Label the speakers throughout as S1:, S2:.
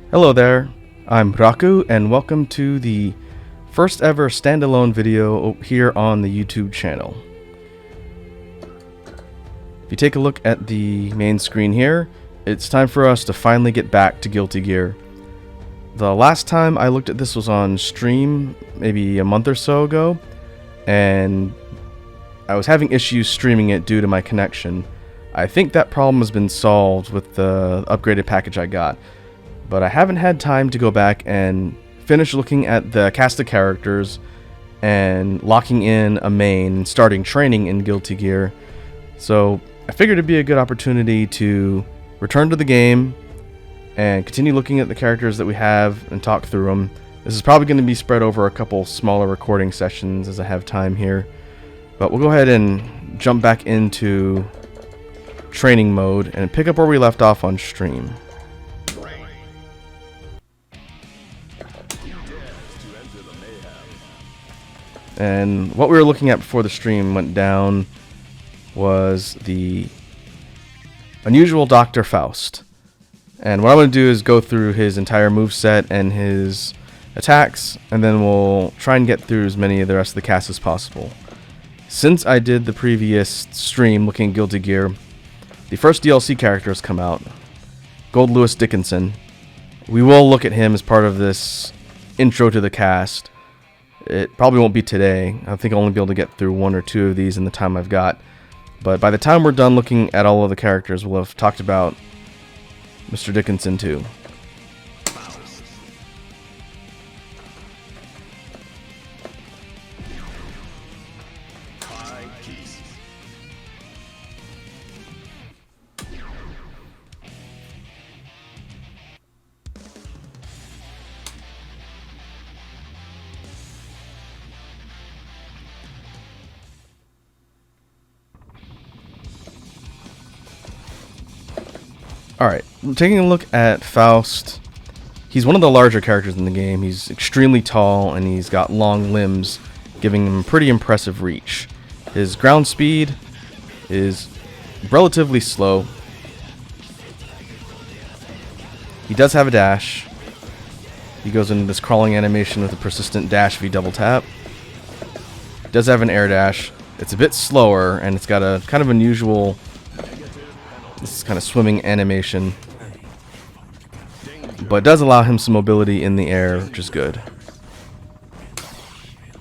S1: Hello there, I'm Raku and welcome to the first ever standalone video here on the YouTube channel. If you take a look at the main screen here, it's time for us to finally get back to Guilty Gear. The last time I looked at this was on stream, maybe a month or so ago, and I was having issues streaming it due to my connection. I think that problem has been solved with the upgraded package I got. But I haven't had time to go back and finish looking at the cast of characters and locking in a main and starting training in Guilty Gear. So I figured it'd be a good opportunity to return to the game and continue looking at the characters that we have and talk through them. This is probably going to be spread over a couple smaller recording sessions as I have time here. But we'll go ahead and jump back into training mode and pick up where we left off on stream. And what we were looking at before the stream went down was the unusual Dr. Faust. And what I'm going to do is go through his entire moveset and his attacks, and then we'll try and get through as many of the rest of the cast as possible. Since I did the previous stream looking at Guilty Gear, the first DLC character has come out, Gold Lewis Dickinson. We will look at him as part of this intro to the cast. It probably won't be today. I think I'll only be able to get through one or two of these in the time I've got. But by the time we're done looking at all of the characters, we'll have talked about Mr. Dickinson too. Alright, taking a look at Faust. He's one of the larger characters in the game. He's extremely tall and he's got long limbs, giving him pretty impressive reach. His ground speed is relatively slow. He does have a dash. He goes into this crawling animation with a persistent dash V double tap. He does have an air dash. It's a bit slower and it's got a kind of unusual this kind of swimming animation, but it does allow him some mobility in the air, which is good.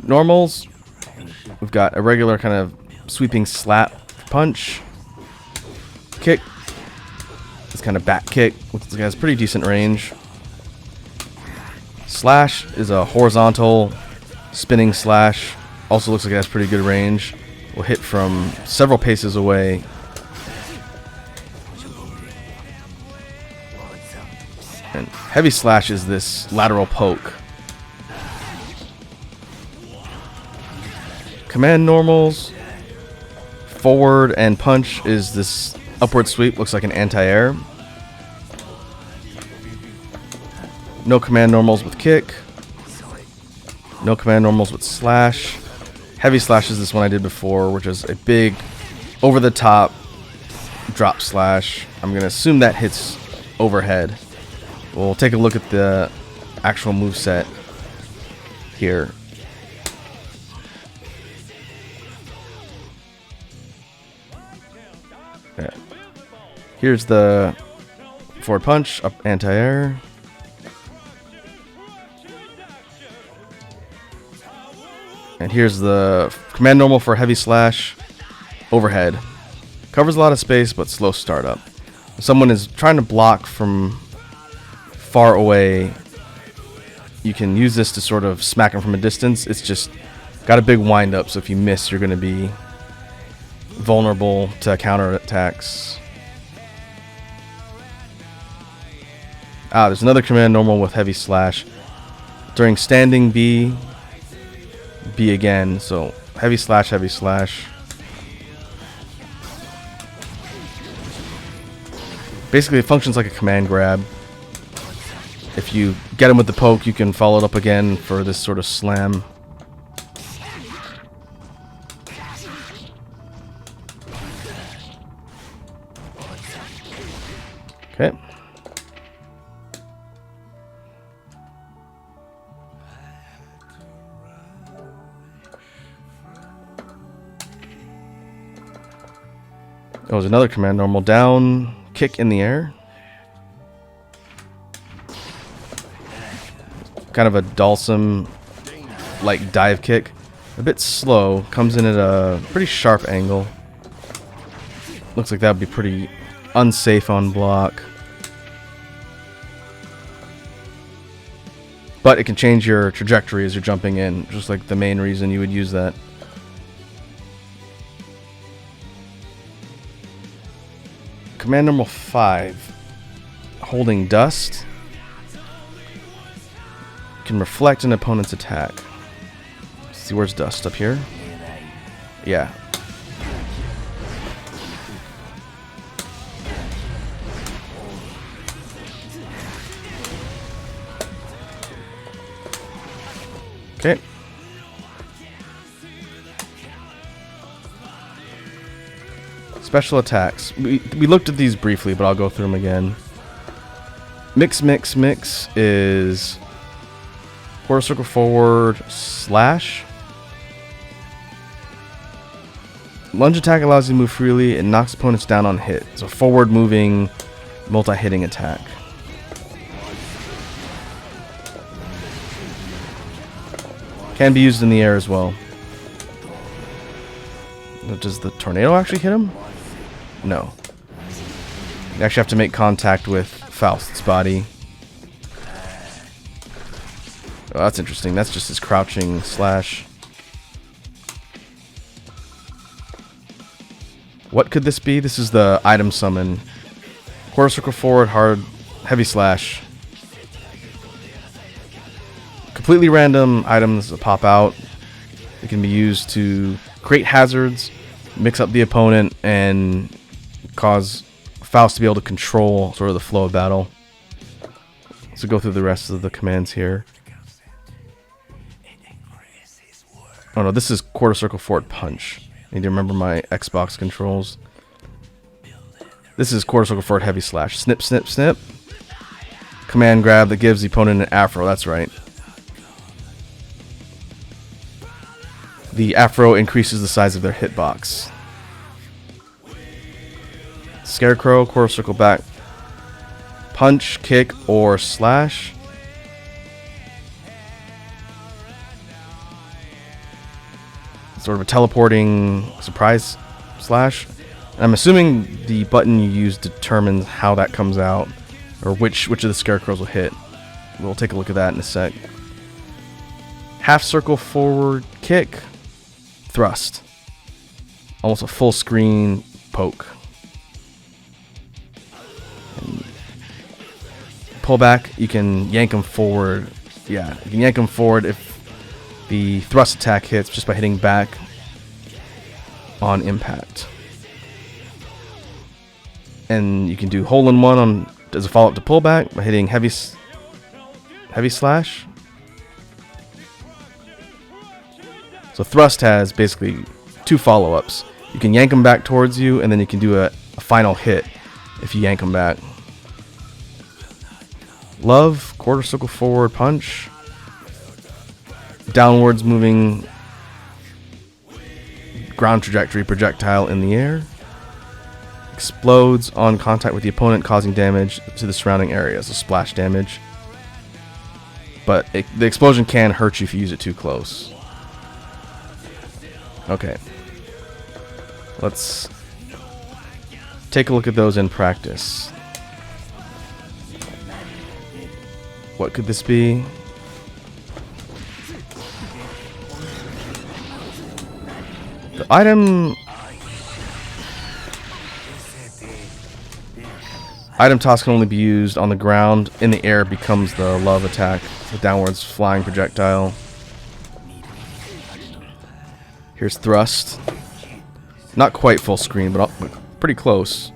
S1: Normals, we've got a regular kind of sweeping slap punch, kick, this kind of back kick, which has pretty decent range. Slash is a horizontal spinning slash, also looks like it has pretty good range. Will hit from several paces away. And heavy slash is this lateral poke. Command normals. Forward and punch is this upward sweep, looks like an anti-air. No command normals with kick. No command normals with slash. Heavy slash is this one I did before, which is a big over-the-top drop slash. I'm going to assume that hits overhead. We'll take a look at the actual moveset here. Okay. Here's the forward punch, up anti-air. And here's the command normal for heavy slash, overhead. Covers a lot of space, but slow startup. If someone is trying to block from far away, you can use this to sort of smack him from a distance. It's just got a big wind up, so if you miss, you're going to be vulnerable to counter attacks. There's another command normal with heavy slash. During standing B again, so heavy slash, heavy slash. Basically, it functions like a command grab. If you get him with the poke, you can follow it up again for this sort of slam. Okay. Oh, there's another command. Normal down, kick in the air. Kind of a Dhalsim like dive kick. A bit slow. Comes in at a pretty sharp angle. Looks like that would be pretty unsafe on block. But it can change your trajectory as you're jumping in, just like the main reason you would use that. Command number 5. Holding dust. Can reflect an opponent's attack. Let's see, where's dust? Up here? Yeah. Okay. Special attacks. We looked at these briefly, but I'll go through them again. Mix, mix, mix is quarter circle forward slash. Lunge attack allows you to move freely and knocks opponents down on hit. It's a forward moving, multi-hitting attack. Can be used in the air as well. Does the tornado actually hit him? No. You actually have to make contact with Faust's body. Oh, that's interesting. That's just his crouching slash. What could this be? This is the item summon. Quarter circle forward, hard, heavy slash. Completely random items that pop out. It can be used to create hazards, mix up the opponent, and cause Faust to be able to control sort of the flow of battle. So go through the rest of the commands here. Oh no, this is quarter circle forward punch. I need to remember my Xbox controls. This is quarter circle forward heavy slash. Snip, snip, snip. Command grab that gives the opponent an afro, that's right. The afro increases the size of their hitbox. Scarecrow, quarter circle back. Punch, kick, or slash. Sort of a teleporting surprise slash. I'm assuming the button you use determines how that comes out, or which of the scarecrows will hit. We'll take a look at that in a sec. Half circle forward kick. Thrust. Almost a full screen poke. And pull back, you can yank them forward. Yeah, you can yank them forward if the thrust attack hits just by hitting back on impact. And you can do hole in one on as a follow up to pullback by hitting heavy slash. So thrust has basically 2 follow-ups. You can yank them back towards you, and then you can do a final hit if you yank them back. Love, quarter circle forward punch. Downwards moving ground trajectory projectile in the air. Explodes on contact with the opponent, causing damage to the surrounding area. So splash damage. But the explosion can hurt you if you use it too close. Okay. Let's take a look at those in practice. What could this be? The item toss can only be used on the ground. In the air becomes the love attack, the downwards flying projectile. Here's thrust. Not quite full screen, but pretty close.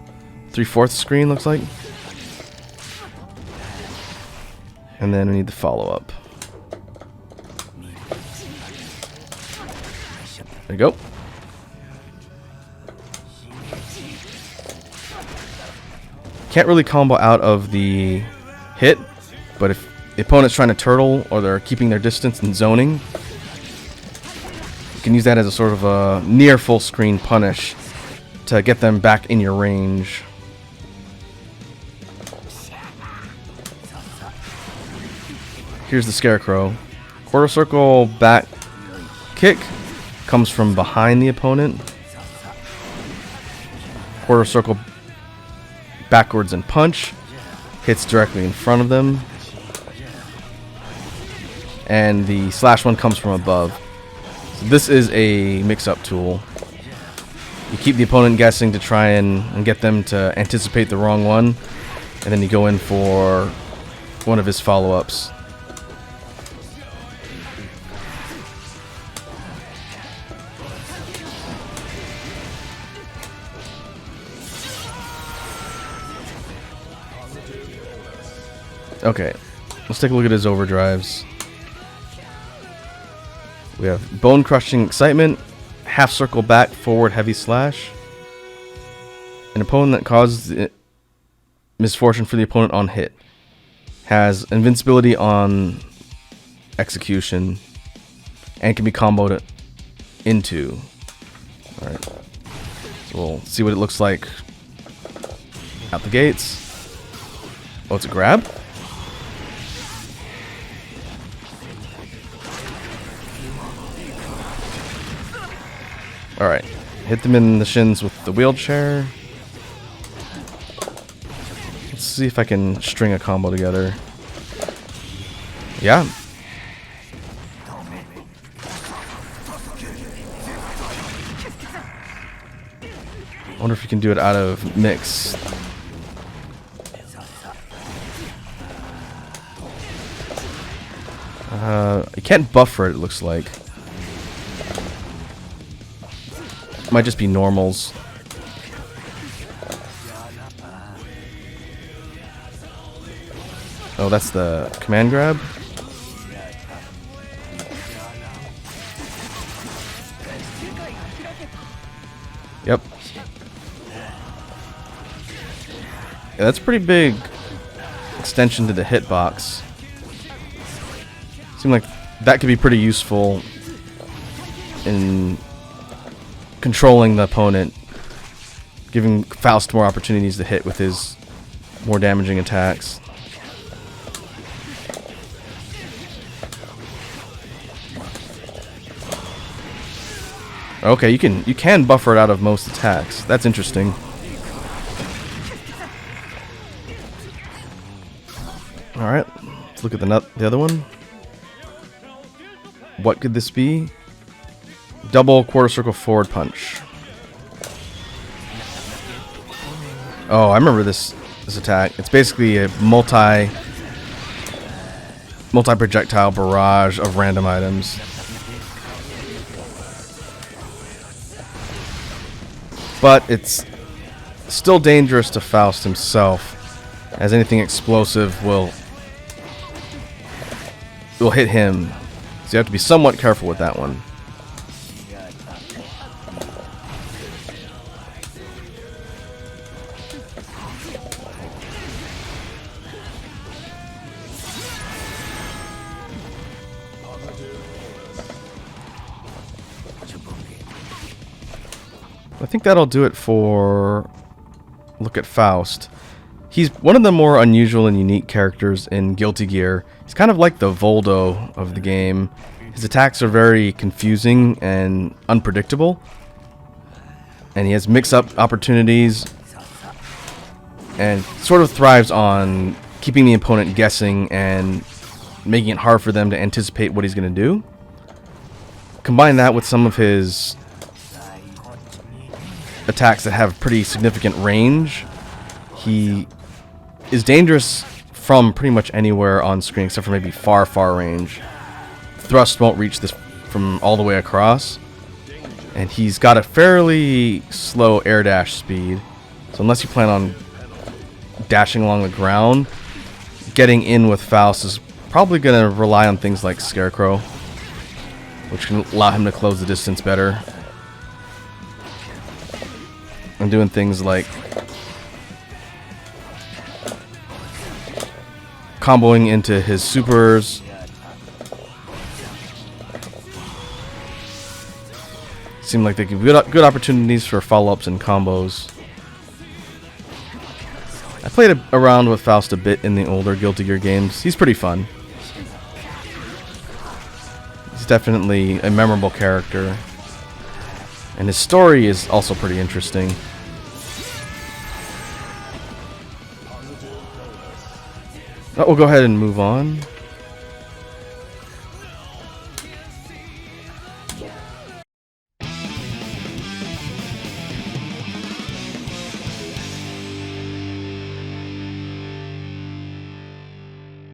S1: 3/4 screen looks like. And then we need the follow-up. There you go. Can't really combo out of the hit, but if the opponent's trying to turtle or they're keeping their distance and zoning, you can use that as a sort of a near full screen punish to get them back in your range. Here's the Scarecrow. Quarter circle back kick comes from behind the opponent. Quarter circle backwards and punch hits directly in front of them. And the slash one comes from above. So this is a mix-up tool. You keep the opponent guessing to try and get them to anticipate the wrong one, and then you go in for one of his follow-ups. Okay, let's take a look at his overdrives. We have Bone Crushing Excitement, Half Circle Back, Forward Heavy Slash. An opponent that causes misfortune for the opponent on hit. Has invincibility on execution, and can be comboed into. Alright, so we'll see what it looks like out the gates. Oh, it's a grab? Alright, hit them in the shins with the wheelchair. Let's see if I can string a combo together. Yeah. I wonder if you can do it out of mix. You can't buffer it, it looks like. Might just be normals. Oh, that's the command grab. Yep. Yeah, that's a pretty big extension to the hitbox. Seemed like that could be pretty useful in controlling the opponent, giving Faust more opportunities to hit with his more damaging attacks. Okay, you can buffer it out of most attacks. That's interesting. All right, let's look at the other one. What could this be? Double quarter circle forward punch. Oh, I remember this attack. It's basically a multi projectile barrage of random items. But it's still dangerous to Faust himself, as anything explosive will hit him. So you have to be somewhat careful with that one. I think that'll do it for look at Faust. He's one of the more unusual and unique characters in Guilty Gear. He's kind of like the Voldo of the game. His attacks are very confusing and unpredictable. And he has mix-up opportunities. And sort of thrives on keeping the opponent guessing and making it hard for them to anticipate what he's going to do. Combine that with some of his attacks that have pretty significant range. He is dangerous from pretty much anywhere on screen except for maybe far range. Thrust won't reach this from all the way across, and he's got a fairly slow air dash speed, so unless you plan on dashing along the ground, getting in with Faust is probably going to rely on things like Scarecrow, which can allow him to close the distance better. And doing things like comboing into his supers, Seem like they could be good opportunities for follow-ups and combos. I played around with Faust a bit in the older Guilty Gear games. He's pretty fun. He's definitely a memorable character. And his story is also pretty interesting. But we'll go ahead and move on.